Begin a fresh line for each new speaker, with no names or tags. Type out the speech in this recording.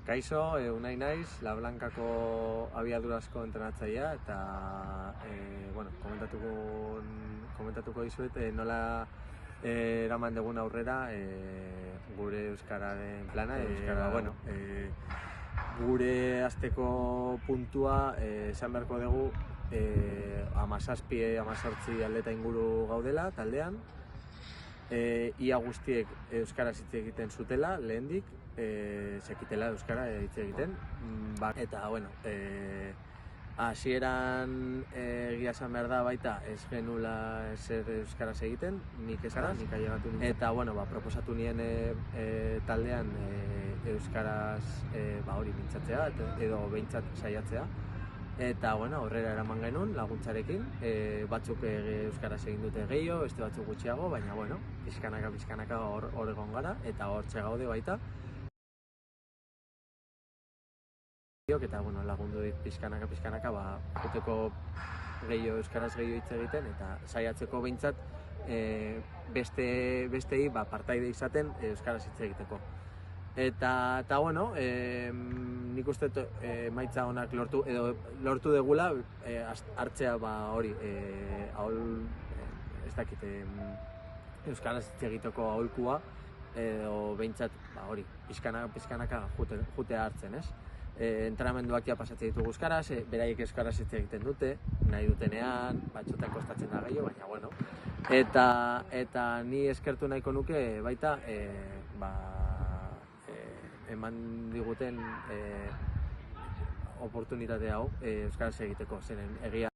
Kaixo, Unai naiz, La Blancako abiadurazko entrenatzailea eta komentatuko dizuet nola eraman dugun aurrera gure euskararen plana. Gure hasteko puntua esan beharko dugu 17-18 atleta inguru gaudela taldean. Ia guztiek euskaraz hitz egiten zutela, lehendik, zekitela euskara hitz egiten. Eta, hasieran egia esan behar da baita ez genula ezer euskaraz egiten, nik euskaraz, nik ailegatu nintzen. Eta, proposatu nien taldean euskaraz hori mintzatzea, edo behintzat saiatzea. Eta horrera eraman genuen laguntzarekin, batzuk euskaraz egin dute gehiago, beste batzuk gutxiago, baina pixkanaka hor egon gara eta hortxe gaude baita. Eta lagundu dit pixkanaka joteko gehiago euskaraz gehiago hitz egiten eta saiatzeko behintzat bestei partaide izaten euskaraz hitz egiteko. Eta nik uste emaitza onak lortu degula hartzea hori ez dakit euskaraz hitz egiteko aholkua edo behintzat hori pixkanaka jutea hartzen, ez? Entrenamenduak pasatzen ditugu euskaraz, beraiek euskaraz hitz egiten dute, nahi dutenean, batzuetan kostatzen da gehiago, baina eta ni eskertu nahiko nuke baita eman diguten oportunitate hau euskaraz egiteko, zeren egia